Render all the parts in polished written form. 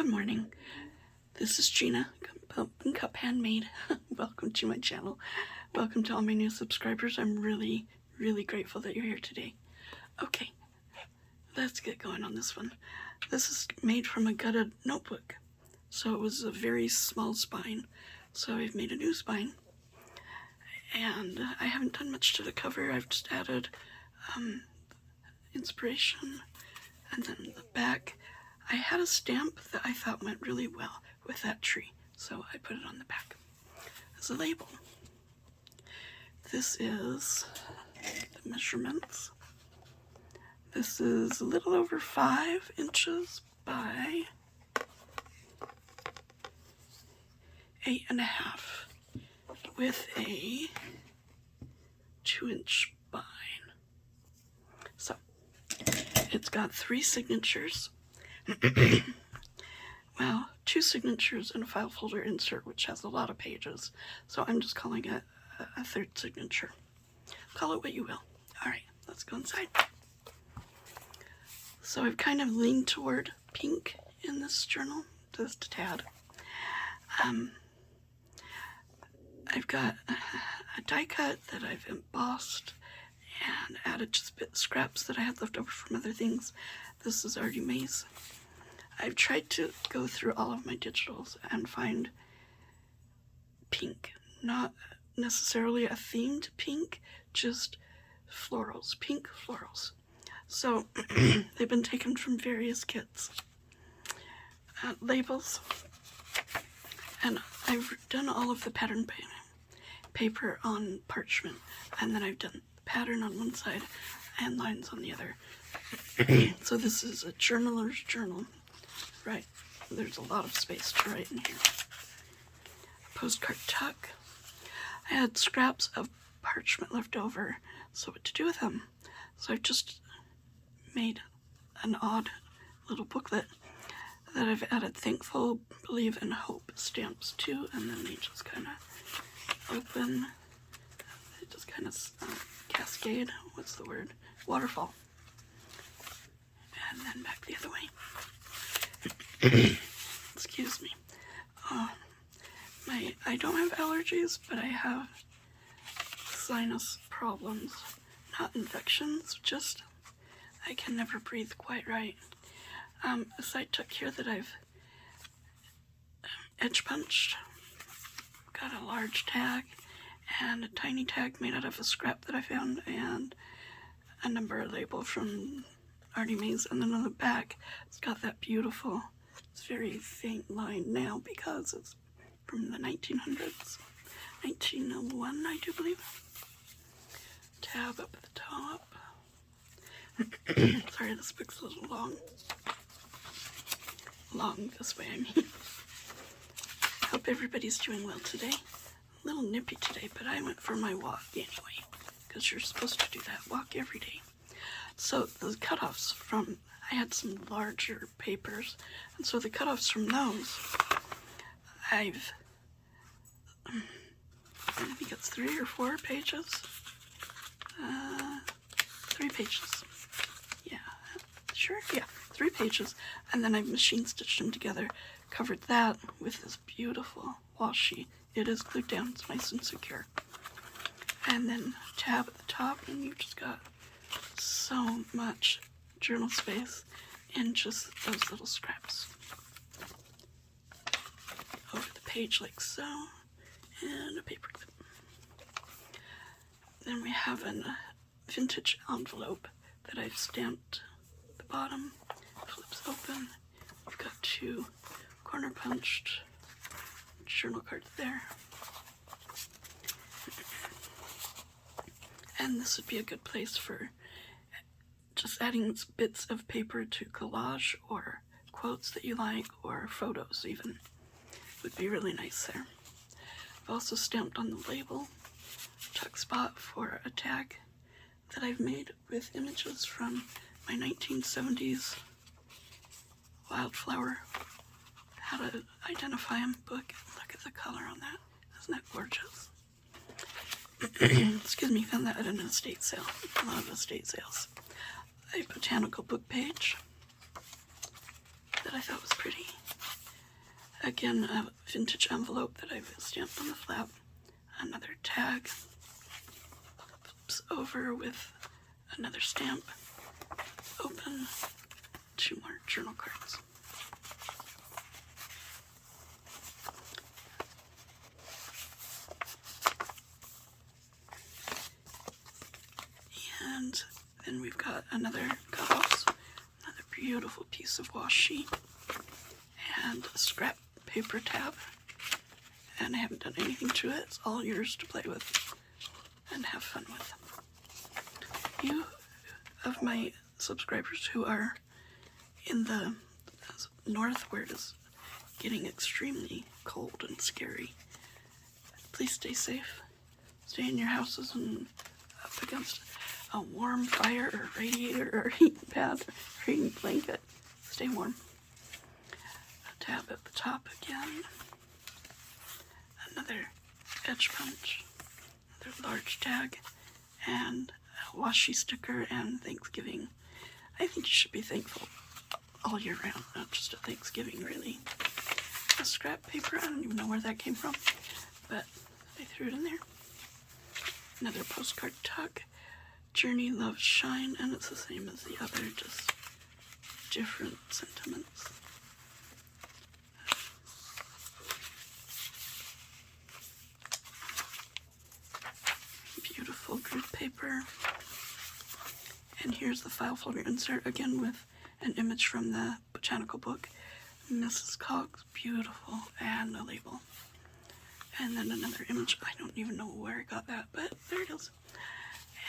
Good morning. This is Gina, Pumpkin Cup Handmade. Welcome to my channel. Welcome to all my new subscribers. I'm really grateful that you're here today. Okay, let's get going on this one. This is made from a gutted notebook. So it was a very small spine. So I've made a new spine. And I haven't done much to the cover. I've just added inspiration. And then the back, I had a stamp that I thought went really well with that tree. So I put it on the back as a label. This is the measurements. This is a little over 5 inches by 8.5 with a 2-inch spine. So it's got 3 signatures. Well, 2 signatures and a file folder insert, which has a lot of pages. So I'm just calling it a 3rd signature. Call it what you will. All right, let's go inside. So I've kind of leaned toward pink in this journal, just a tad. I've got a die cut that I've embossed and added just scraps that I had left over from other things. This is Artie Mays. I've tried to go through all of my digitals and find pink, not necessarily a themed pink, just florals, pink florals. So they've been taken from various kits, labels, and I've done all of the pattern paper on parchment, and then I've done the pattern on one side and lines on the other. So this is a journaler's journal, right? There's a lot of space to write in here. Postcard tuck. I had scraps of parchment left over, so what to do with them? So I've just made an odd little booklet that I've added thankful, believe, and hope stamps to, and then they just kind of open. They just kind of cascade. What's the word? Waterfall. And then back the other way. Excuse me. I don't have allergies, but I have sinus problems. Not infections, just I can never breathe quite right. A side tuck here that I've edge punched. Got a large tag and a tiny tag made out of a scrap that I found, and a number label from Artie Mays. And then on the back, it's got that beautiful, it's very faint line now because it's from the 1900s, 1901, I do believe. Tab up at the top. Sorry, this book's a little long. Long this way, I mean. Hope everybody's doing well today. A little nippy today, but I went for my walk anyway, because you're supposed to do that walk every day. So the cutoffs from, I had some larger papers, and so the cutoffs from those, I think it's 3 or 4 pages. 3 pages. Yeah, sure, yeah, 3 pages. And then I've machine stitched them together, covered that with this beautiful washi. It is glued down, it's nice and secure. And then tab at the top, and you've just got so much journal space in just those little scraps. Over the page like so, and a paper clip. Then we have a vintage envelope that I've stamped the bottom, flips open. We've got 2 corner punched journal cards there. And this would be a good place for just adding bits of paper to collage, or quotes that you like, or photos even. Would be really nice there. I've also stamped on the label tuck spot for a tag that I've made with images from my 1970s wildflower, how to identify them book. Look at the color on that. Isn't that gorgeous? Excuse me, found that at an estate sale. A lot of estate sales. A botanical book page that I thought was pretty. Again, a vintage envelope that I've stamped on the flap. Another tag. Flips over with another stamp. Open. 2 more journal cards. And then we've got another cutoffs, another beautiful piece of washi, and a scrap paper tab. And I haven't done anything to it. It's all yours to play with and have fun with. You of my subscribers who are in the north where it is getting extremely cold and scary, please stay safe. Stay in your houses and up against a warm fire or radiator or heating pad or heating blanket. Stay warm. A tab at the top again. Another edge punch. Another large tag. And a washi sticker and Thanksgiving. I think you should be thankful all year round, not just at Thanksgiving, really. A scrap paper, I don't even know where that came from, but I threw it in there. Another postcard tuck. Journey, Love, Shine, and it's the same as the other, just different sentiments. Beautiful grid paper. And here's the file folder insert, again with an image from the botanical book, Mrs. Cogs, beautiful, and a label. And then another image, I don't even know where I got that, but there it is.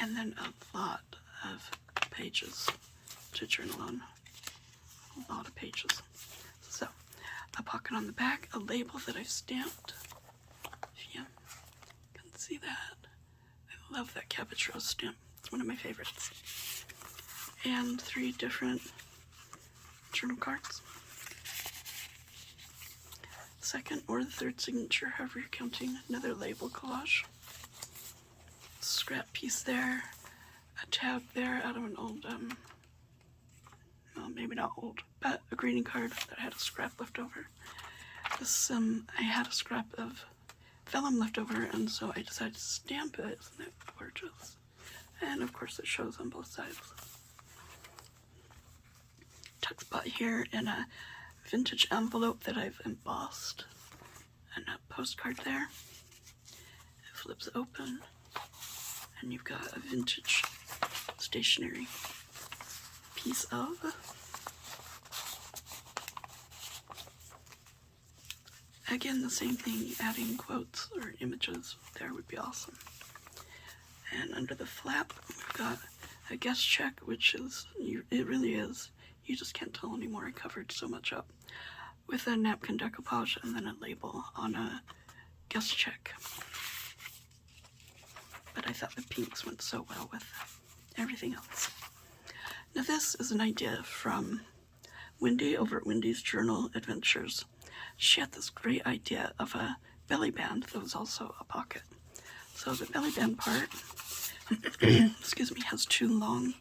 And then a lot of pages to journal on. A lot of pages. So, a pocket on the back, a label that I've stamped. If you can see that. I love that cabbage rose stamp. It's one of my favorites. And 3 different journal cards. Second or the third signature, however you're counting. Another label collage. Scrap piece there, a tab there out of an old, well, maybe not old, but a greeting card that had a scrap left over. This, I had a scrap of vellum left over, and so I decided to stamp it. Isn't it gorgeous? And of course it shows on both sides. Tuck spot here in a vintage envelope that I've embossed, and a postcard there. It flips open. And you've got a vintage stationery piece of. Again, the same thing, adding quotes or images there would be awesome. And under the flap, we've got a guest check, which is, it really is, you just can't tell anymore, I covered so much up, with a napkin decoupage and then a label on a guest check. But I thought the pinks went so well with everything else. Now this is an idea from Wendy over at Wendy's Journal Adventures. She had this great idea of a belly band that was also a pocket. So the belly band part, excuse me, has 2 long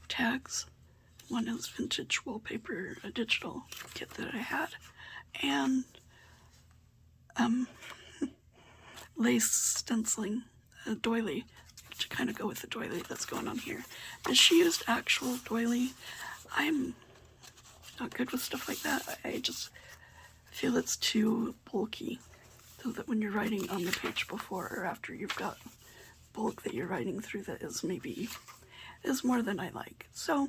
tags. One is vintage wallpaper, a digital kit that I had, and lace stenciling, a doily, to kind of go with the doily that's going on here. But she used actual doily. I'm not good with stuff like that. I just feel it's too bulky, so that when you're writing on the page before or after, you've got bulk that you're writing through that is more than I like. So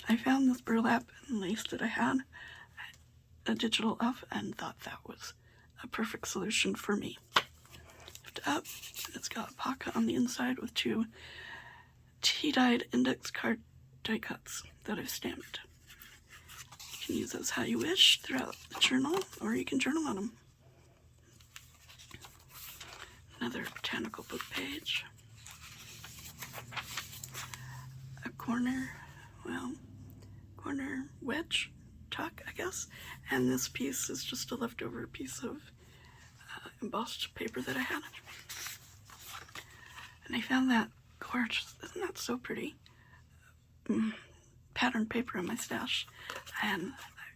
I found this burlap and lace that I had a digital of and thought that was a perfect solution for me. Lift up, and it's got a pocket on the inside with 2 tea-dyed index card die cuts that I've stamped. You can use those how you wish throughout the journal, or you can journal on them. Another botanical book page. A corner wedge tuck, I guess. And this piece is just a leftover piece of embossed paper that I had. And I found that gorgeous. Isn't that so pretty? Patterned paper in my stash. And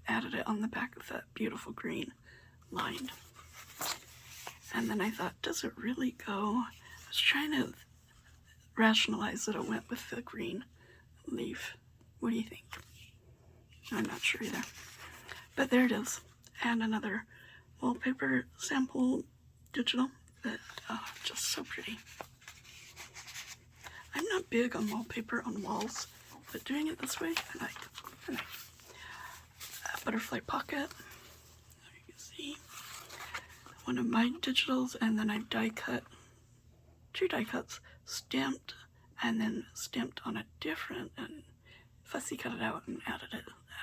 I added it on the back of that beautiful green lined. And then I thought, does it really go? I was trying to rationalize that it went with the green leaf. What do you think? I'm not sure either. But there it is. And another wallpaper sample digital that just so pretty. I'm not big on wallpaper on walls, but doing it this way, I like. Butterfly pocket. There you can see one of my digitals, and then I've die cut, 2 die cuts, stamped, and then stamped on a different, and fussy cut it out and add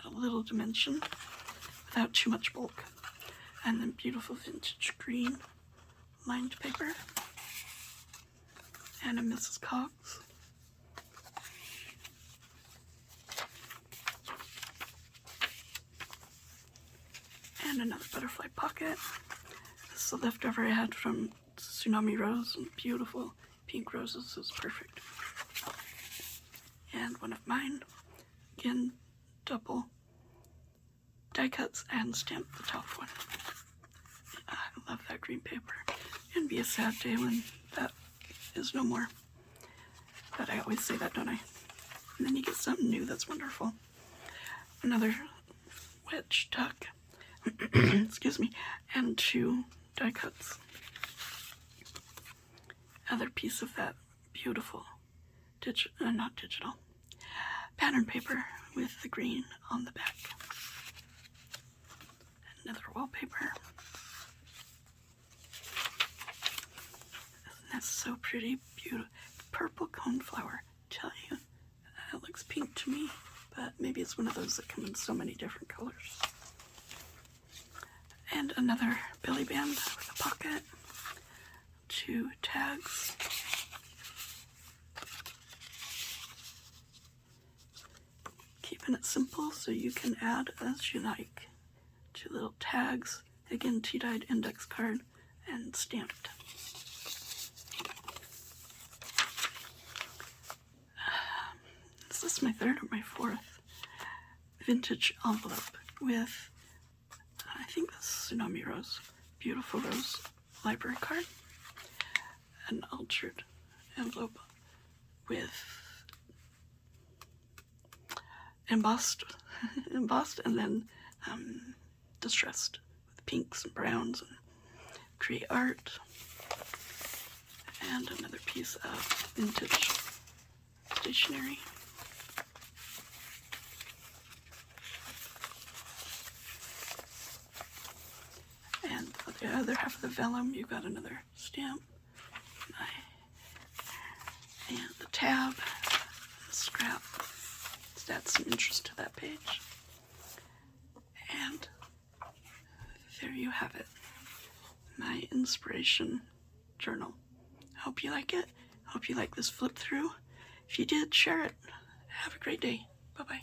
a little dimension without too much bulk. And then beautiful vintage green lined paper, and a Mrs. Cogs. And another butterfly pocket. This is the leftover I had from Tsunami Rose, and beautiful pink roses. Is perfect. And one of mine, again, double die cuts and stamped the top one. I love that green paper. It'd be a sad day when that is no more. But I always say that, don't I? And then you get something new that's wonderful. Another wedge tuck, excuse me, and 2 die cuts. Other piece of that beautiful not digital, pattern paper with the green on the back. Another wallpaper. Isn't that so pretty? Beautiful. Purple coneflower. Tell you, it looks pink to me, but maybe it's one of those that come in so many different colors. And another belly band with a pocket. 2 tags. Keeping it simple so you can add as you like. 2 little tags, again tea-dyed index card, and stamped. Is this my 3rd or my 4th vintage envelope with, I think this is Tsunami Rose, beautiful rose library card, an altered envelope with embossed, and then distressed with pinks and browns and create art, and another piece of vintage stationery. And for the other half of the vellum, you've got another stamp, and the tab, the scrap. Let's add some interest to that page. And there you have it, my inspiration journal. I hope you like it. I hope you like this flip through. If you did, share it. Have a great day. Bye-bye.